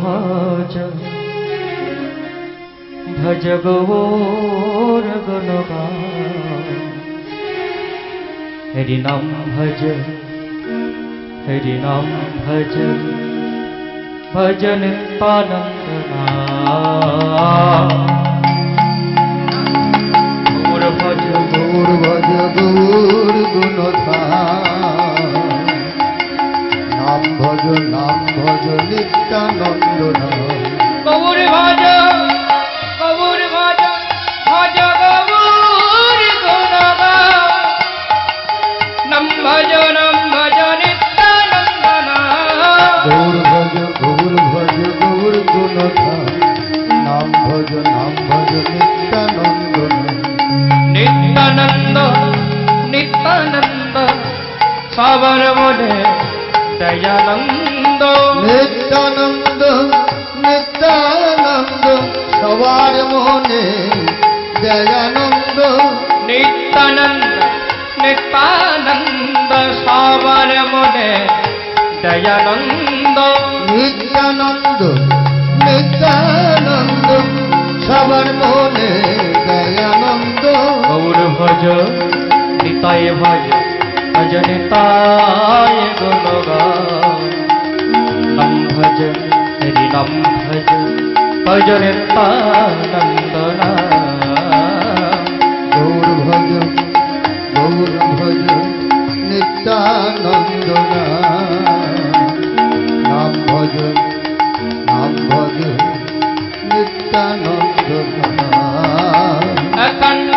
भज भज गौर गुणगान हरि नाम भज भजन नित्यानंद गौर भज गौर गुणधाम नाम भज नित्यानंद गौर भज भज गौर गुणगान नाम भज नित्यानंद गौर भज गौर गुणधाम नाम भज नित्यानंद नित्यानंद सावर मोने दयानंद नित्यानंद सवार मोने दयानंद नित्यानंद सावर मोने दयानंद नित्यानंद सावर मोने दयानंद गौर भज निताय भज भज निताय गुणगान नाम भज हरि नाम भज भज नित्यानंद गौर भज नित्यानंद नाम भज नित्यानंद अखंड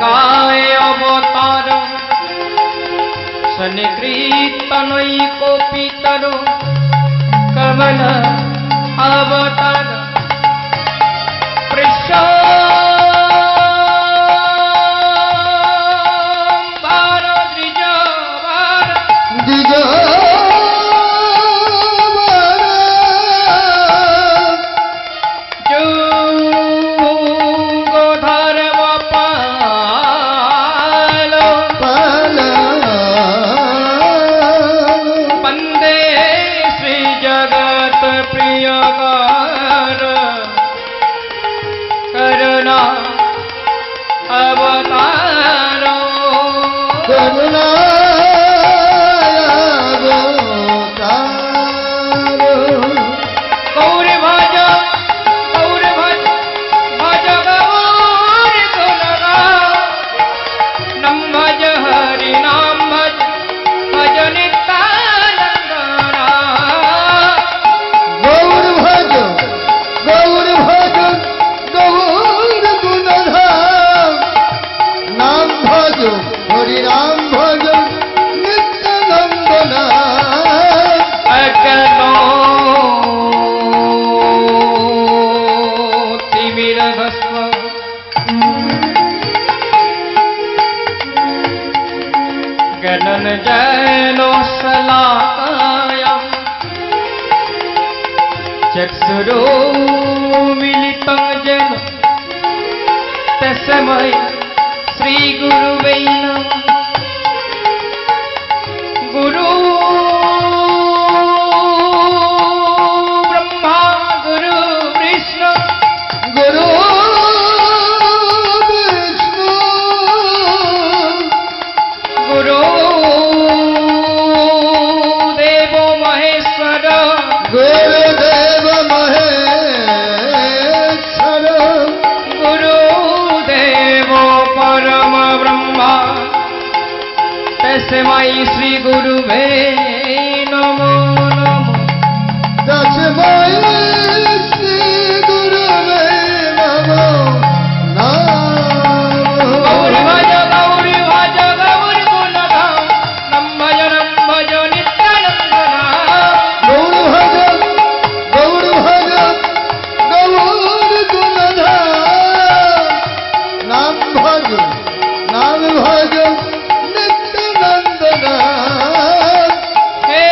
गाय अवतार सनिकृतनैको पितरो कमल अवतार वृषभार गणन जैनो सलाकाया चक्षुरो मिलितं जन तस्मै श्री गुरुवे नमः गुरु ब्रह्मा गुरु विष्णु गुरु परम ब्रह्मा তস্मै শ্রী গুরুবে নমো নমো। তস্मै শ্রী গুরুবে নমো নমঃ। গৌরী ভজ গৌরী ভজ গৌর গুণধাম, নাম ভজ নিত্যানন্দ নাম। গৌর ভজ গৌর ভজ গৌর গুণধাম, নাম ভজ নিত্যানন্দ নাম। হে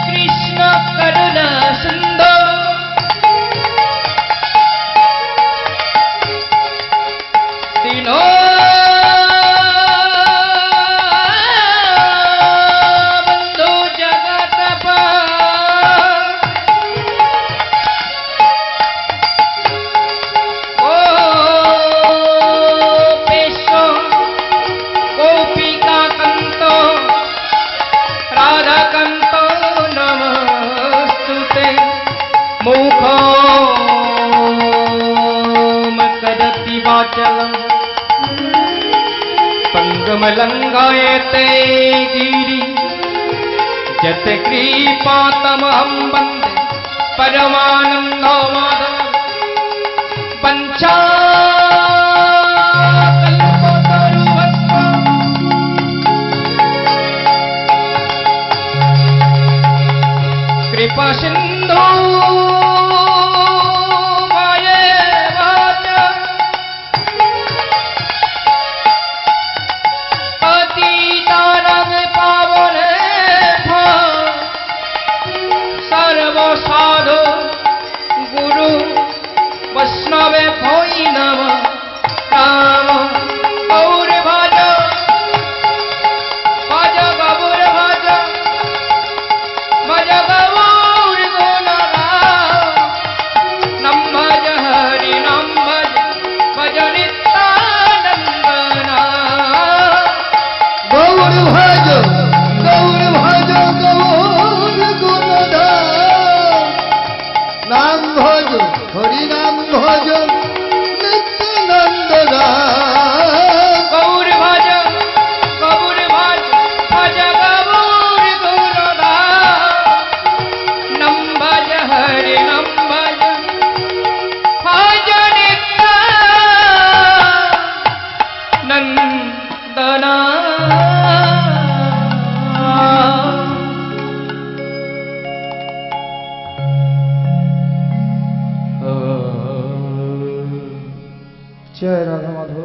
কৃষ্ণ করুণা সিন্ধু, দীনবন্ধু জগৎপতে, গোপেশ গোপিকাকান্ত রাধাকান্ত নমস্তুতে। মুখম করতি বাচলম পঙ্গমলঙ্ঘয়তে গিরি, যত কৃপাতমহং বন্দে পরমানন্দো মাধব। পঞ্চাকল্পতরুভস্ম কৃপা সিন্ধু পতিতানাং পাবনেভ্যো সর্বসাধু গুরু বৈষ্ণবে ভৈ নমঃ। রাম গৌর ভজ ভজ গৌর ভজ ভজ গৌর গুণধাম, নাম ভজ হরি নাম ভজ ভজ নিত্যানন্দ নাম। গৌর ভজ গৌর ভজ গৌর গুণধাম, নাম ভজ হরি নাম ভজ নিত্যানন্দ নাম। গৌর ভজ গৌর ভজ ভজ গৌর গুণধাম, নাম ভজ হরি নাম ভজ ভজ নিত্যানন্দ জয় রাধা মাধব।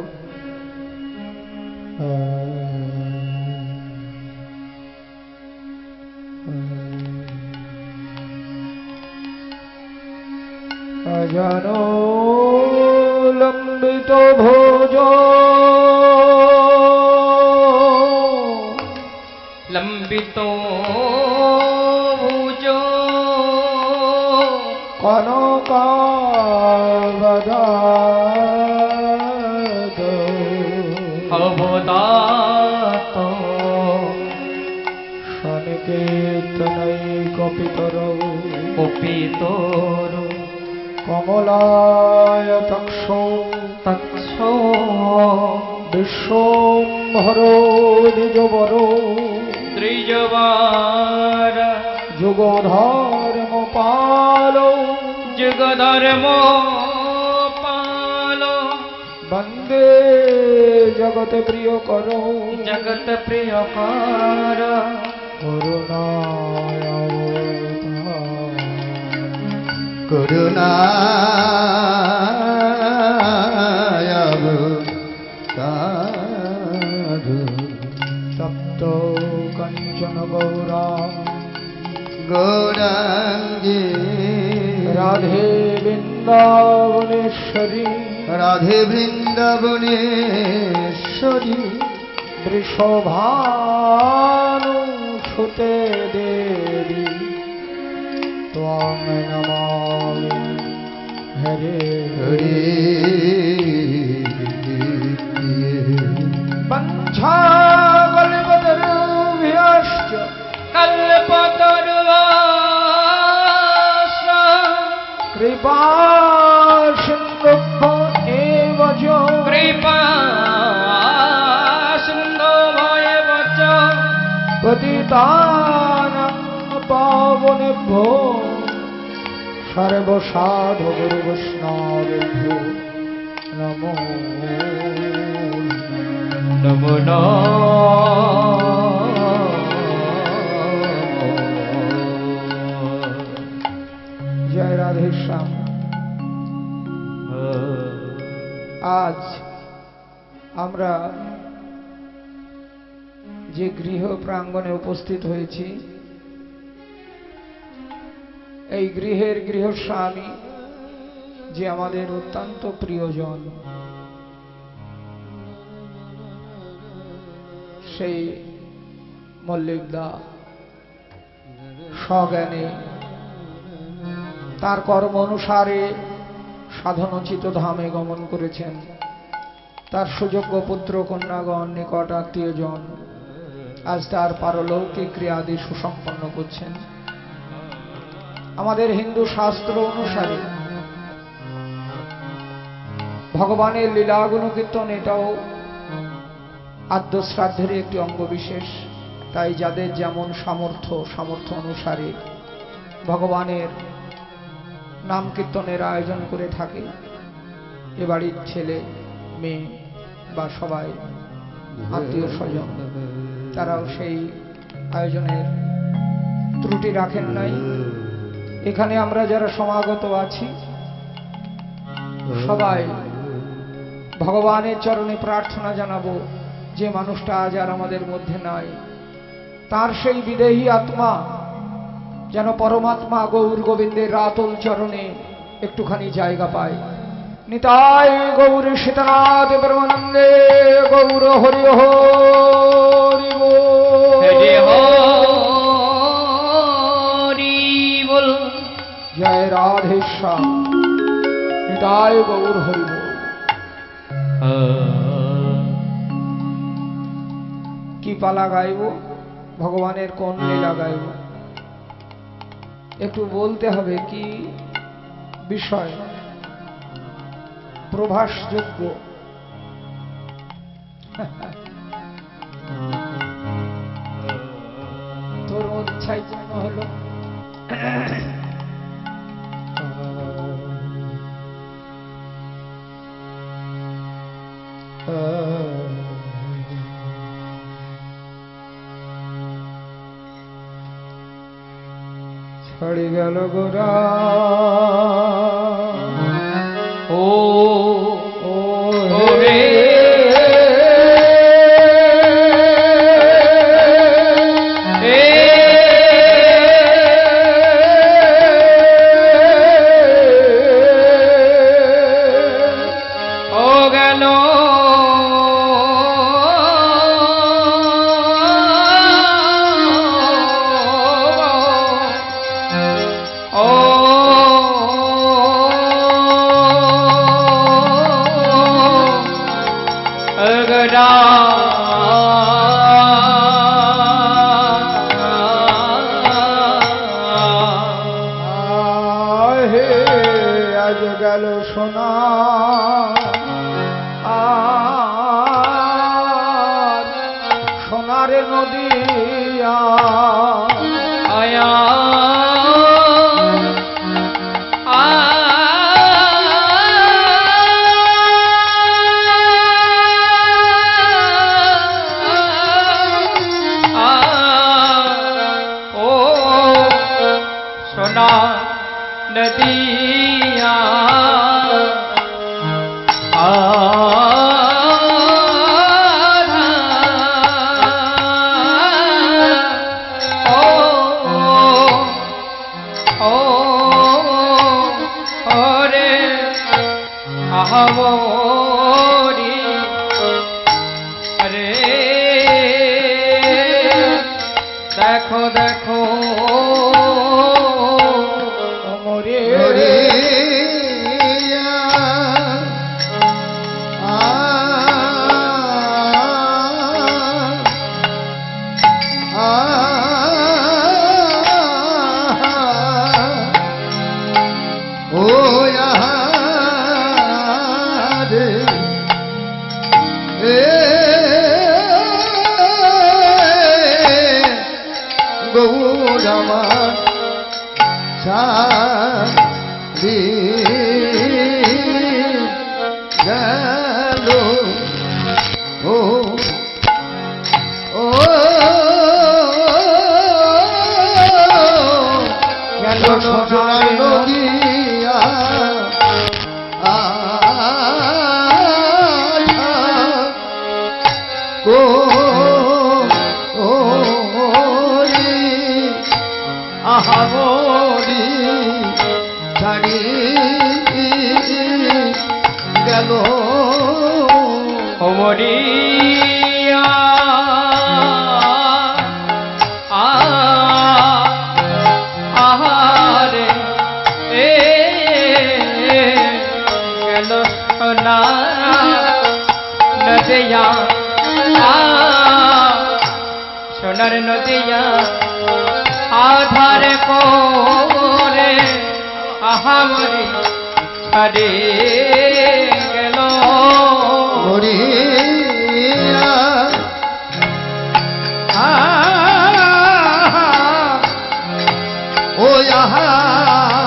অজানো লম্বিত ভোজ লম্বিত ভুজ কনকাবদাত অবদাত সনিকেতনৈকপিতর কপিতর কমলায় তক্ষ তৎস বিশ্বম্ভর দ্বিজবর দ্বিজবার যুগধর্ম পাল যুগধর্ম পাল বন্দে জগত প্রিয় কর জগত প্রিয়কার করুণায় সপ্ত কঞ্চন গৌরা গৌরাঙ্গী রাধে বৃন্দাবনেশ্বরী রাধে বৃন্দাবনেশ্বরী বৃষভানু সুতে দেবী ত্বং নমামি হরে হরে পঞ্চাকল্পতরুভ্যশ্চ কল্পতরুশ্চ কৃপা সিন্ধুভ্য এব চ কৃপা মুনেভ্যো সর্বসাধু গুরু বৈষ্ণবেভ্যো নমো নমো জয় রাধে শ্যাম। আজ আমরা যে গৃহ প্রাঙ্গণে উপস্থিত হয়েছি, এই গৃহের গৃহস্বামী যে আমাদের অত্যন্ত প্রিয়জন, সেই মল্লিকদা সজ্ঞানে তার কর্ম অনুসারে সাধনোচিত ধামে গমন করেছেন। তার সুযোগ্য পুত্র কন্যাগণ নিকট আত্মীয়জন আজ তার পারলৌকিক ক্রিয়াদি সুসম্পন্ন করছেন। আমাদের হিন্দু শাস্ত্র অনুসারে ভগবানের লীলা গুণকীর্তন এটাও আদ্য শ্রাদ্ধের একটি অঙ্গ বিশেষ। তাই যাদের যেমন সামর্থ্য অনুসারে ভগবানের নাম কীর্তনের আয়োজন করে থাকে, এ বাড়ির ছেলে মেয়ে বা সবাই আত্মীয় স্বজন তারাও সেই আয়োজনের ত্রুটি রাখেন নাই। এখানে আমরা যারা সমাগত আছি সবাই ভগবানের চরণে প্রার্থনা জানাবো, যে মানুষটা আজ আর আমাদের মধ্যে নাই, তার সেই বিদেহী আত্মা যেন পরমাত্মা গৌর গোবিন্দের রাতুল চরণে একটুখানি জায়গা পায়। নিতাই গৌর সীতানাথ ব্রহ্মানন্দে গৌর হরি হরি বল। জয় রাধে শ্যাম। নিতাই গৌর হরি বল। কি পালা গাইব, ভগবানের কোন লীলা গাইব, একটু বলতে হবে। কি বিষয় প্রভাসযোগ্য। তোর ইচ্ছাই পূর্ণ হলো। ছড়ি গেল গোরা ও রে আজ গেল সোনা সোনার নদিয়া আয়া नदिया अरे देखो देखो ছাড়ি গেল ও ও গেল সোনার নদিয়া গো আহামরি ছাড়ি গেল ওমরিয়া আহারে এ গেল সোনা নদিয়া সোনার নদিয়া আধার করে আহামরি ছাড়ে গেল মরিয়া ও আহারে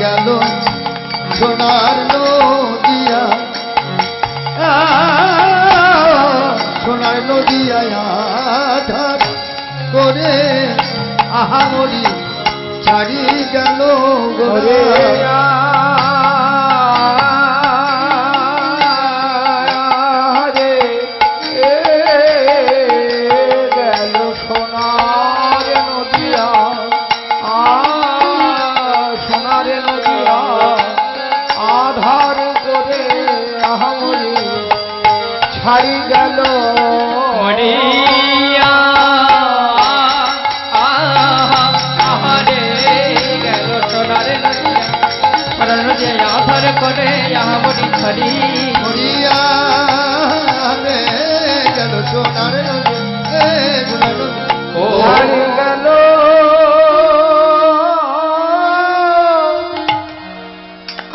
গেল সোনার নদিয়া সোনার নদিয়ায় আধার করে আহামরি ছাড়ি গেল ওরে গোরা রে গেল সোনার নদিয়া সোনার নদিয়া আধার করে আহামরি ছাড়ি গেল মরিয়া আহারে গেল সোনার নদিয়া সোনার নদিয়া আধার করে আহামরি ছাড়ি মরিয়া রে গেল সোনার নদিয়া ও ছাড়ি গেল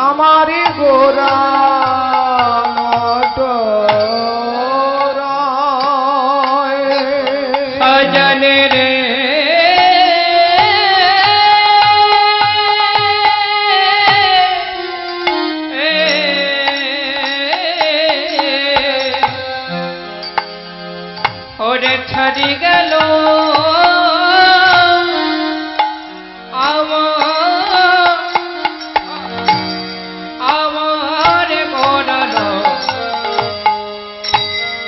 আমারি গোরা সজন রে ওরে ছাড়ি গেল আমার গোড়ালো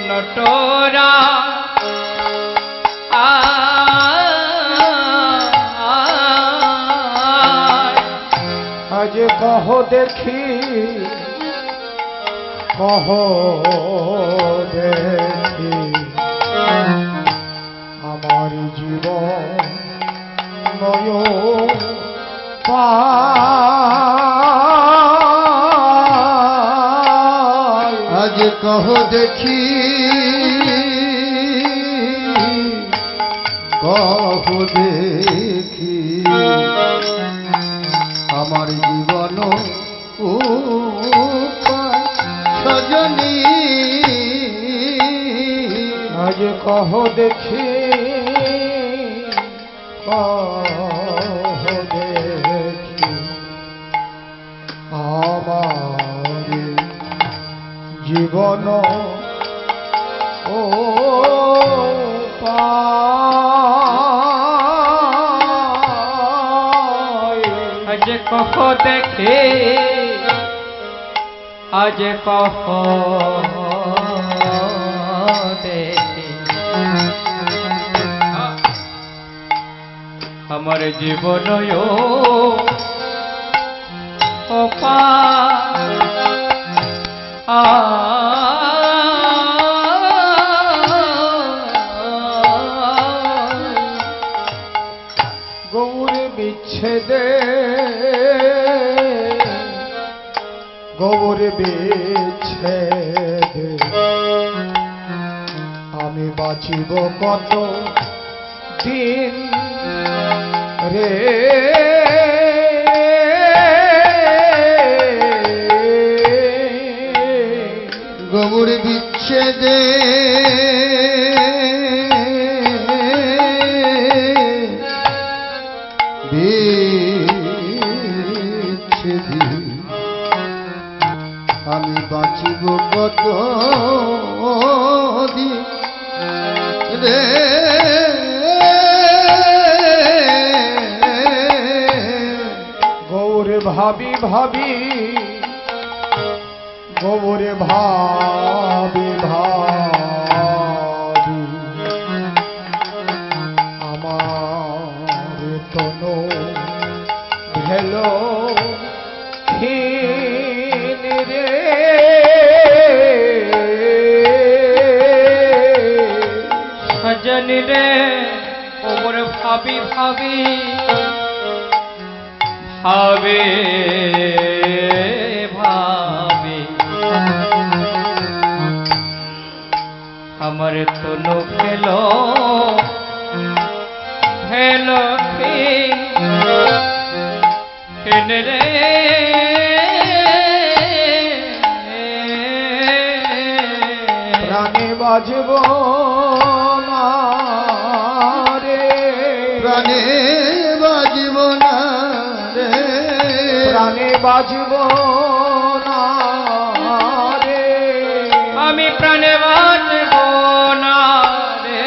নটোরা আজ কহ দেখি কহ দেখি আমার জীবন নয় আজ কহ দেখি কহ দেখি আমার জীবন সজনী আজ কহ দেখি কহ দেখি আমার জীবন ও আজ কহ দেখে আজ কহ দেখে আমার জীবন ও পা গৌর বিচ্ছেদে গৌর বিচ্ছেদে আমি বাঁচিব কত দিন রে গৌর বিচ্ছেদে ভাবি ভাবি গৌরে ভাবি ভাবি আমার তনু ভেলো হীন রে সজনী রে ওমর ভাবি ভাবি ভাবে ভাবে আমার তনু ফেলো ফেলো ফেন রে প্রাণে বাজব না রে প্রাণে বাজিব না রে প্রাণে বাজব না রে আমি প্রাণে বাঁচব না রে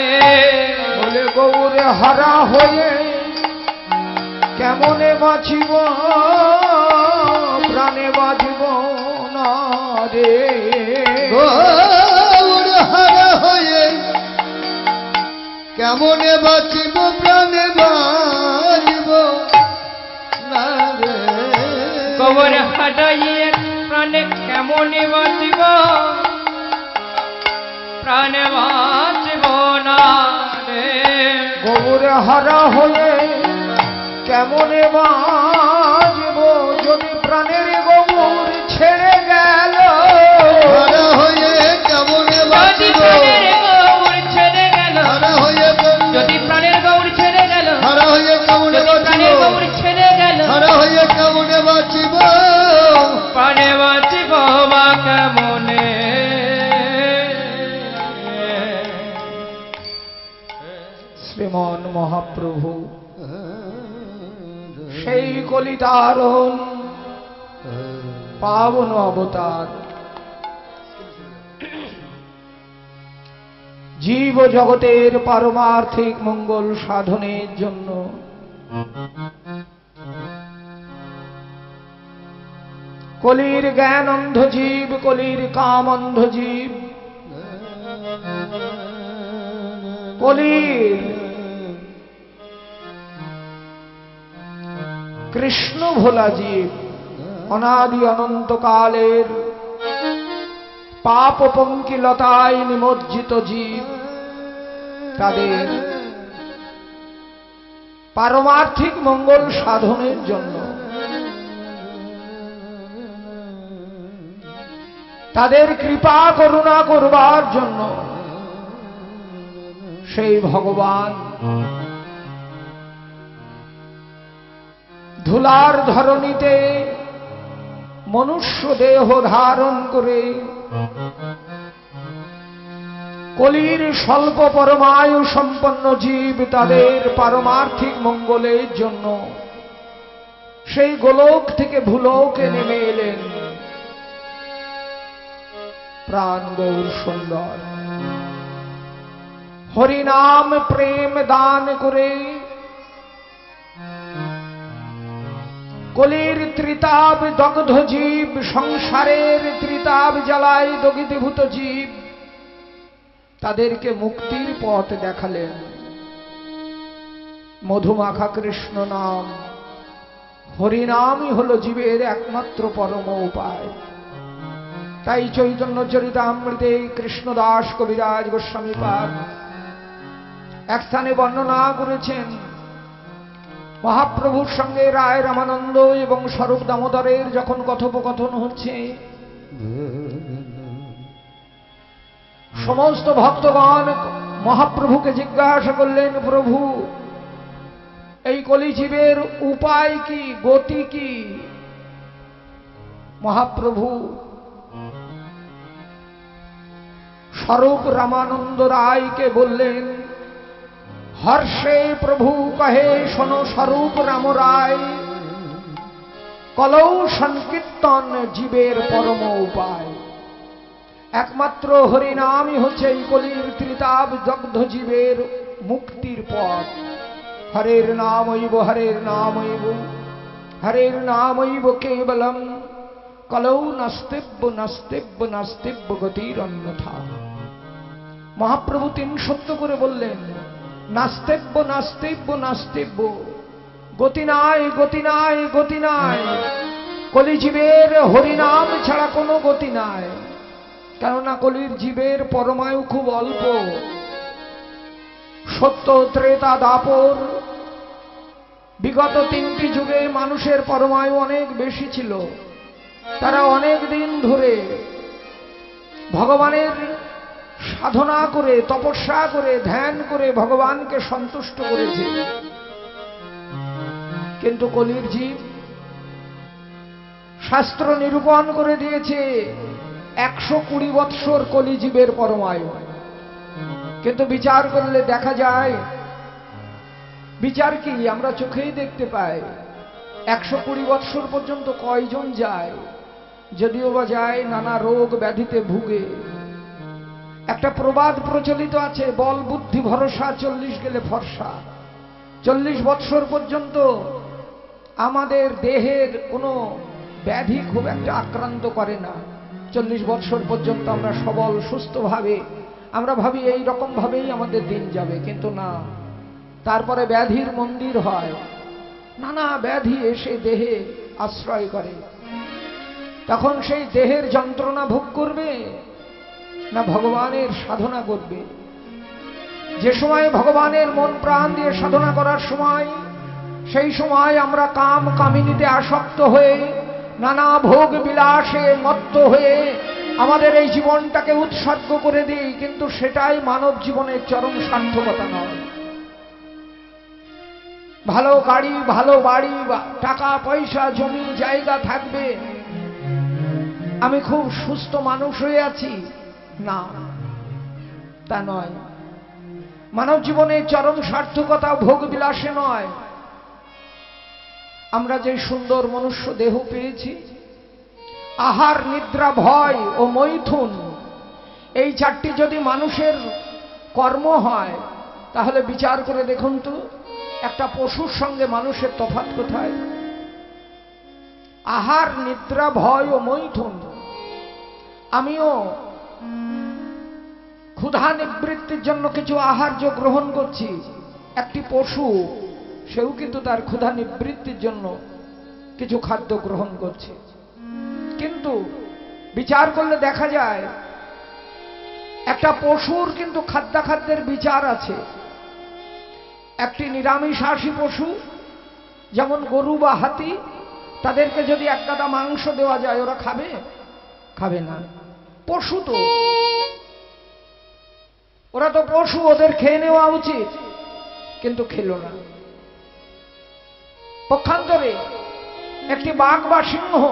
বলে গৌরে হারা হয়ে কেমনে বাঁচিব প্রাণে বাজব না রে গৌর হারা হয়ে কেমনে বাঁচিব প্রাণে বাজিব না রে কবর হারাইয়ে প্রাণে কেমনে বাঁচিব প্রাণে বাঁচব না রে গৌরে হারা হয়ে কেমনে বাঁচব যদি প্রাণের গৌর ছেড়ে গেল হারা হয়ে কেমনে যদি বাঁচিব প্রাণের গৌর ছেড়ে গেল হারা হয়ে যদি প্রাণের গৌর ছেড়ে গেল হারা হয়ে কেমনে যদি প্রাণের বাঁচিব গৌর ছেড়ে গেল হারা হয়ে কেমনে বাঁচিব প্রাণে বাঁচিব বা কেমনে শ্রীমন মহাপ্রভু সেই কলিতারণ পাবন অবতার জীব জগতের পারমার্থিক মঙ্গল সাধনের জন্য কলির জ্ঞান অন্ধ জীব কলির কাম অন্ধ জীব কলির কৃষ্ণ ভোলা জীব অনাদি অনন্তকালের পাপ পঙ্কিলতায় নিমজ্জিত জীব তাদের পারমার্থিক মঙ্গল সাধনের জন্য তাদের কৃপা করুণা করবার জন্য সেই ভগবান ধুলার ধরণীতে মনুষ্য দেহ ধারণ করে কলির স্বল্প পরমায়ু সম্পন্ন জীব তাদের পারমার্থিক মঙ্গলের জন্য সেই গোলক থেকে ভূলোকে নেমে এলেন প্রাণ গৌর সুন্দর হরিনাম প্রেম দান করে কলির ত্রিতাপ দগ্ধ জীব সংসারের ত্রিতাপ জ্বালায় দগিতভূত জীব তাদেরকে মুক্তির পথ দেখালেন মধুমাখা কৃষ্ণ নাম হরিনামই হলো জীবের একমাত্র পরম উপায়। তাই চৈতন্য চরিতামৃতে কৃষ্ণদাস কবিরাজ গোস্বামী পাদ এক স্থানে বর্ণনা করেছেন মহাপ্রভুর সঙ্গে রায় রামানন্দ এবং স্বরূপ দামোদরের যখন কথোপকথন হচ্ছে সমস্ত ভক্তগণ মহাপ্রভুকে জিজ্ঞাসা করলেন, প্রভু এই কলিজীবের উপায় কি, গতি কি? মহাপ্রভু স্বরূপ রামানন্দ রায়কে বললেন, হর্ষে প্রভু কহে শোনো স্বরূপ রাম রায়, কলৌ সংকীর্তন জীবের পরম উপায়। একমাত্র হরিনামই হচ্ছে এই কলির ত্রিতাপ দগ্ধ জীবের মুক্তির পথ। হরের নামৈব হরের নামৈব কেবলম কলৌ নাস্তিব্য নাস্তিব্য নাস্তিব্য গতির অন্যথা। মহাপ্রভু তিন সত্য করে বললেন, নাস্তিব্য নাস্তিব্য নাস্তিব্য, গতি নাই গতি নাই গতি নাই। কলিজীবের হরিনাম ছাড়া কোনো গতি নাই। কেননা কলির জীবের পরমায়ু খুব অল্প। সত্য ত্রেতা দাপর বিগত তিনটি যুগে মানুষের পরমায়ু অনেক বেশি ছিল। তারা অনেক দিন ধরে ভগবানের সাধনা করে, তপস্যা করে, ধ্যান করে ভগবানকে সন্তুষ্ট করেছে। কিন্তু কলির জীব, শাস্ত্র নিরূপণ করে দিয়েছে 120 বৎসর কলিজীবের পরমায়ু। কিন্তু বিচার করলে দেখা যায়, বিচার কি আমরা চোখেই দেখতে পাই, 120 বৎসর পর্যন্ত কয়জন যায়? যদিও বা যায়, নানা রোগ ব্যাধিতে ভুগে। একটা প্রবাদ প্রচলিত আছে, বল বুদ্ধি ভরসা 40 গেলে ফর্সা। 40 বৎসর পর্যন্ত আমাদের দেহের কোনো ব্যাধি খুব একটা আক্রান্ত করে না। 40 বৎসর পর্যন্ত আমরা সবল সুস্থভাবে, আমরা ভাবি এই রকম ভাবেই আমাদের দিন যাবে, কিন্তু না। তারপরে ব্যাধির মন্দির হয়, নানা ব্যাধি এসে দেহে আশ্রয় করে। তখন সেই দেহের যন্ত্রণা ভোগ করবে না ভগবানের সাধনা করবে? যে সময় ভগবানের মন প্রাণ দিয়ে সাধনা করার সময়, সেই সময় আমরা কাম কামিনীতে আসক্ত হয়ে, নানা ভোগ বিলাসে মত্ত হয়ে আমাদের এই জীবনটাকে উৎসর্গ করে দিই। কিন্তু সেটাই মানব জীবনের চরম সার্থকতা নয়। ভালো গাড়ি, ভালো বাড়ি, টাকা পয়সা, জমি জায়গা থাকবে, আমি খুব সুস্থ মানুষ হয়ে আছি, না, তা নয়। মানব জীবনের চরম সার্থকতা ভোগ বিলাসে নয়। আমরা যে সুন্দর মনুষ্য দেহ পেয়েছি, আহার, নিদ্রা, ভয় ও মৈথুন, এই চারটি যদি মানুষের কর্ম হয়, তাহলে বিচার করে দেখুন তো একটা পশুর সঙ্গে মানুষের তফাৎ কোথায়? আহার, নিদ্রা, ভয় ও মৈথুন। আমিও ক্ষুধা নিবৃত্তির জন্য কিছু আহার্য গ্রহণ করছি। একটি পশু, সেও কিন্তু তার ক্ষুধা নিবৃত্তির জন্য কিছু খাদ্য গ্রহণ করছে। কিন্তু বিচার করলে দেখা যায় একটা পশুর কিন্তু খাদ্যাখাদ্যের বিচার আছে। একটি নিরামিষাশী পশু, যেমন গরু বা হাতি, তাদেরকে যদি এক গাদা মাংস দেওয়া যায়, ওরা খাবে? খাবে না। পশু তো, ওরা তো পশু, ওদের খেয়ে নেওয়া উচিত, কিন্তু খেলো না। পক্ষান্তরে একটি বাঘ বা সিংহ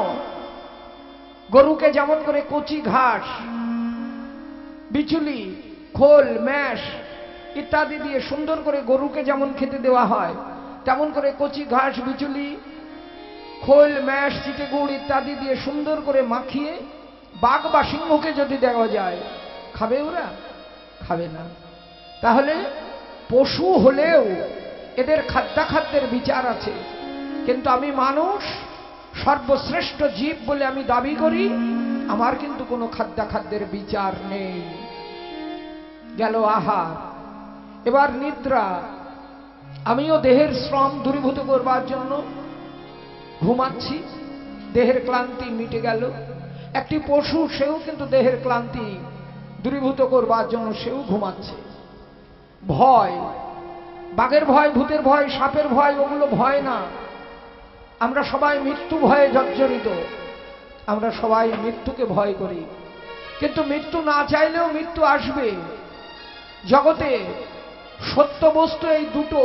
গরুকে যেমন করে কচি ঘাস, বিচুলি, খোল, ম্যাশ ইত্যাদি দিয়ে সুন্দর করে গরুকে যেমন খেতে দেওয়া হয়, তেমন করে কচি ঘাস, বিচুলি, খোল, ম্যাশ, চিটে গুড় ইত্যাদি দিয়ে সুন্দর করে মাখিয়ে বাঘ বা সিংহকে যদি দেওয়া যায়, খাবে ওরা? খাবে না। তাহলে পশু হলেও এদের খাদ্যাখাদ্যের বিচার আছে। কিন্তু আমি মানুষ, সর্বশ্রেষ্ঠ জীব বলে আমি দাবি করি, আমার কিন্তু কোনো খাদ্যাখাদ্যের বিচার নেই। গেল আহার। এবার নিদ্রা। আমিও দেহের শ্রম দূরীভূত করবার জন্য ঘুমাচ্ছি, দেহের ক্লান্তি মিটে গেল। একটি পশু, সেও কিন্তু দেহের ক্লান্তি দূরীভূত করবার জন্য সেও ঘুমাচ্ছে। ভয়, বাঘের ভয়, ভূতের ভয়, সাপের ভয়, ওগুলো ভয় না। আমরা সবাই মৃত্যু ভয়ে জর্জরিত, আমরা সবাই মৃত্যুকে ভয় করি। কিন্তু মৃত্যু না চাইলেও মৃত্যু আসবে। জগতে সত্য বস্তু এই দুটো,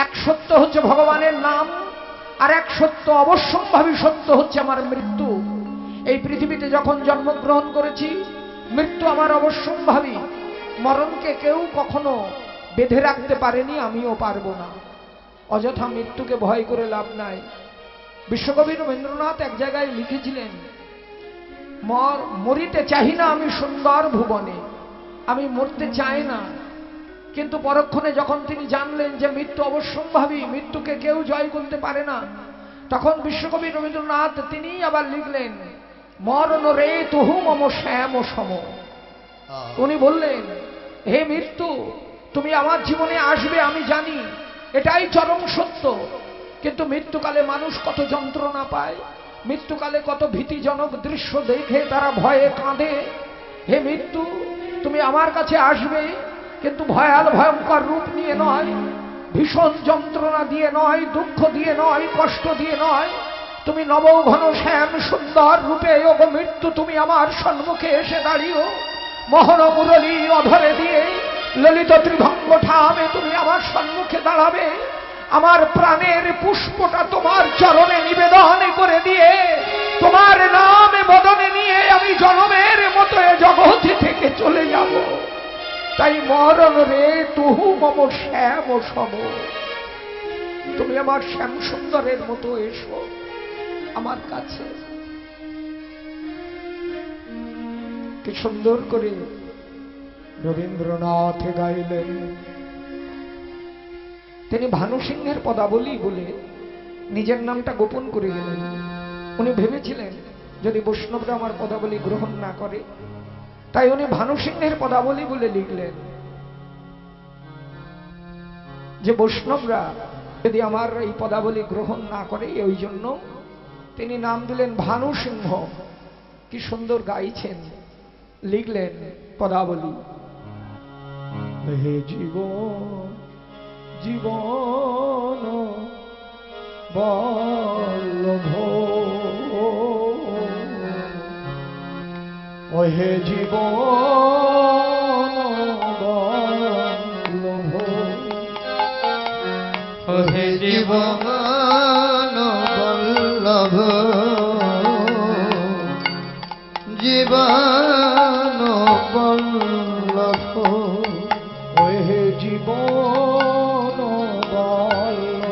এক সত্য হচ্ছে ভগবানের নাম, আর এক সত্য, অবশ্যম্ভাবী সত্য হচ্ছে আমার মৃত্যু। এই পৃথিবীতে যখন জন্মগ্রহণ করেছি, মৃত্যু আমার অবশ্যম্ভাবী। মরণকে কেউ কখনো বেঁধে রাখতে পারেনি, আমিও পারবো না। অযথা মৃত্যুকে ভয় করে লাভ নাই। বিশ্বকবি রবীন্দ্রনাথ এক জায়গায় লিখেছিলেন, মরিতে চাহি না আমি সুন্দর ভুবনে, আমি মরতে চাই না। কিন্তু পরক্ষণে যখন তিনি জানলেন যে মৃত্যু অবশ্যম্ভাবী, মৃত্যুকে কেউ জয় করতে পারে না, তখন বিশ্বকবি রবীন্দ্রনাথ তিনি আবার লিখলেন, মরণ রে তুহু মম শ্যাম সম। উনি বললেন, হে মৃত্যু, তুমি আমার জীবনে আসবে আমি জানি, এটাই চরম সত্য। কিন্তু মৃত্যুকালে মানুষ কত যন্ত্রণা পায়, মৃত্যুকালে কত ভীতিজনক দৃশ্য দেখে তারা ভয়ে কাঁদে। হে মৃত্যু, তুমি আমার কাছে আসবে, কিন্তু ভয়াল ভয়ঙ্কর রূপ নিয়ে নয়, ভীষণ যন্ত্রণা দিয়ে নয়, দুঃখ দিয়ে নয়, কষ্ট দিয়ে নয়। তুমি নব ঘন শ্যাম সুন্দর রূপে ওগো মৃত্যু তুমি আমার সম্মুখে এসে দাঁড়িও। মোহন মুরলী অধরে দিয়ে ললিত ত্রিভঙ্গ ঠামে তুমি আমার সম্মুখে দাঁড়াবে। আমার প্রাণের পুষ্পটা তোমার চরণে নিবেদন করে দিয়ে তোমার নামে বদনে নিয়ে আমি জনমের মতো এ জগৎ থেকে চলে যাব। তাই মরণ রে তুহু মম শ্যাম সম, তুমি আমার শ্যাম সুন্দরের মতো এসো আমার কাছে। কি সুন্দর করে রবীন্দ্রনাথ গাইলেন। তিনি ভানু সিংহের পদাবলী বলে নিজের নামটা গোপন করে গেলেন। উনি ভেবেছিলেন যদি বৈষ্ণবরা আমার পদাবলী গ্রহণ না করে, তাই উনি ভানু সিংহের পদাবলী বলে লিখলেন যে বৈষ্ণবরা যদি আমার এই পদাবলী গ্রহণ না করে, ওই জন্য তিনি নাম দিলেন ভানু সিংহ। কি সুন্দর গাইছেন, লিখলেন পদাবলী। হে জীবন জীবন বল্লভ, ও হে জীবন বল্লভ, ও হে জীবন বল্লভ, জীবন বল্লভ, ও হে জীবন বল্লভ,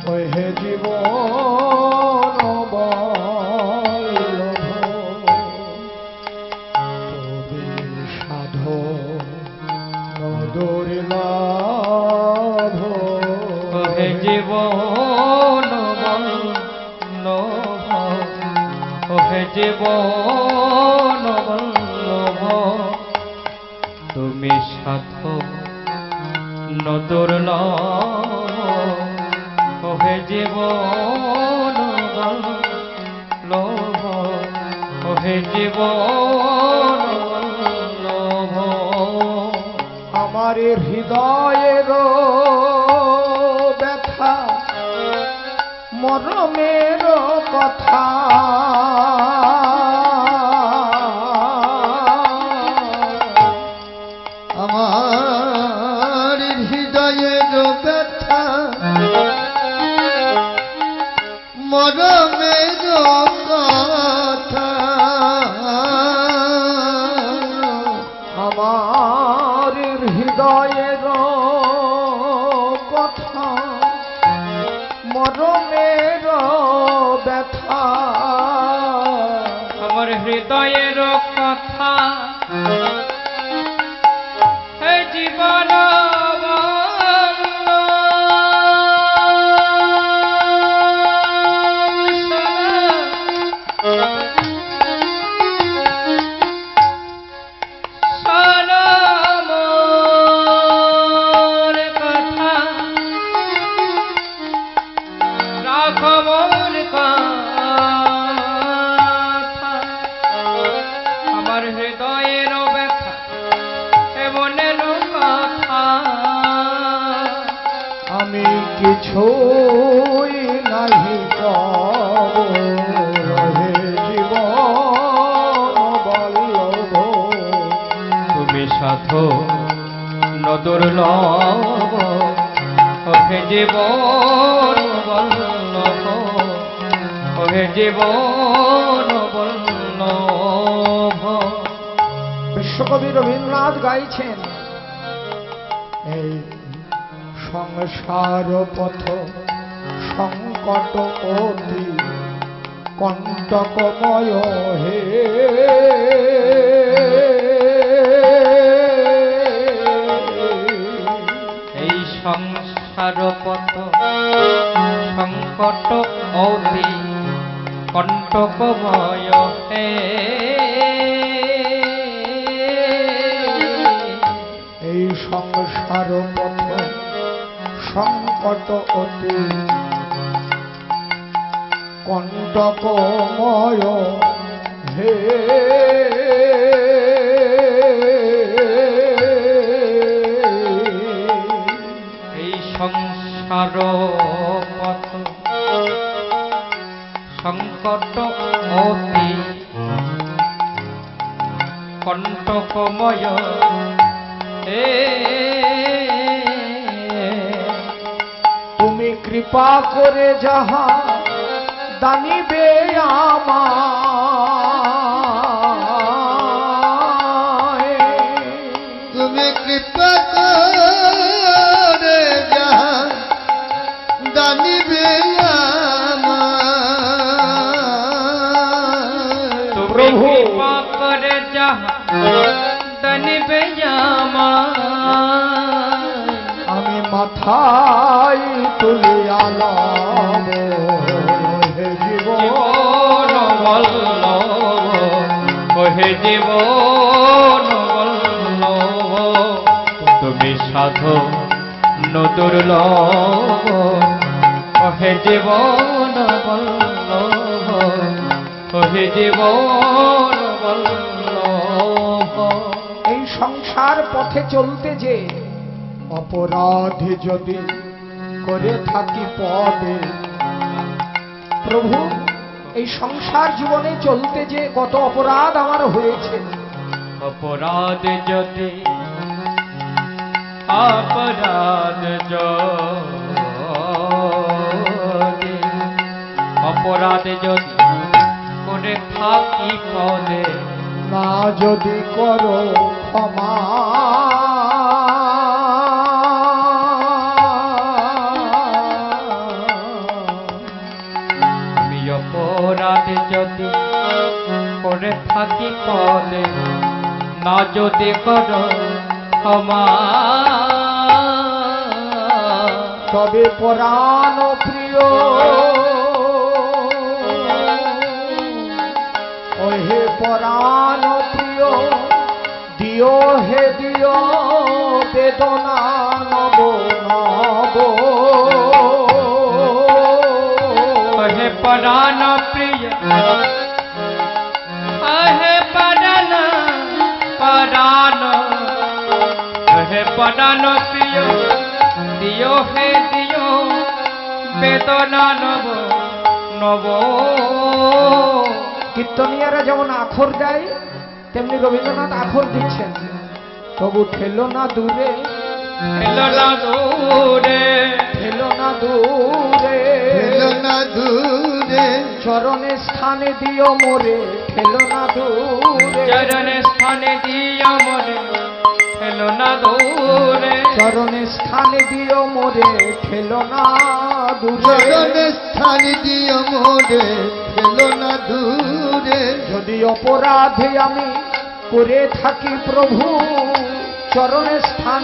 ও হে জীবন বল্লভ, তবে সাধো দুর্লভ, ও হে জীবন বল্লভ, ও হে জীবন বল্লভ, তুমি সাধক দুর্লভ, ও হে জীবন বল্লভ, ও হে জীবন বল্লভ। আমার হৃদয়ের ব্যথা মরমের কথা, আমার হৃদয়ের ব্যথা মরমের কথা, আমার হৃদয়ের কথা মরমের ব্যথা, আমার হৃদয়ের কথা হে জীবন আমি কিছুই নাহি কব, হে জীবন বল্লভ, তুমি সাধো দুর্লভ, ও হে জীবন বল্লভ, ও হে জীবন বল্লভ। বিশ্বকবি রবীন্দ্রনাথ গাইছেন, এই সংসার পথ সংকট অতি কণ্টকময় হে, এই সংসার পথ সংসার পথ সংকট অতি কণ্টকময় হে এই সংসার পথ সংকট অতি কণ্টকময় হে তুমি কৃপা করে যাহা দানিবে আমায় তুমি কৃপা করে যাহা দানিবে আমায়। তুমি প্রভু। কৃপা করে যাহা দানিবে আমায় আমি মাথায় তুলিয়া লব হে জীবন জীবন বল্লভ ওহে জীবন বল্লভ তুমি সাধু দুর্লভ ওহে জীবন বল্লভ ওহে জীবন বল্লভ এই সংসার পথে চলতে যে অপরাধী যদি করে থাকি পদে প্রভু এই সংসার জীবনে চলতে যে কত অপরাধ আমার হয়েছে অপরাধ যদি অপরাধ যদি অপরাধ যদি করে থাকি পদে না যদি করো ক্ষমা আমি অপরাধ যদি করে থাকি পদে না যদি করো ক্ষমা তবে পরাণ প্রিয় ওহে পরাণ প্রিয় দিও হে দিও বেদনা নব নব হে পরাণ প্রিয় হে পরাণ পরাণ হে পরাণ প্রিয় দিও হে দিও বেদনা নব নব কীর্তনিয়ারা যেমন আখর দেয় তেমনি রবীন্দ্রনাথ আখর দিচ্ছেন তবু ঠেলো না দূরে এলো না দূরে ঠেলো না দূরে এলো না দূরে চরণে স্থানে দিও মোরে ঠেলো না দূরে চরণে স্থানে দিয়া মরে এলো না দূরে চরণে স্থানে দিও মোরে ঠেলো না দূরে চরণে স্থান দিও মোরে ফেলো না দূরে। যদি অপরাধে আমি করে থাকি প্রভু চরণে স্থানে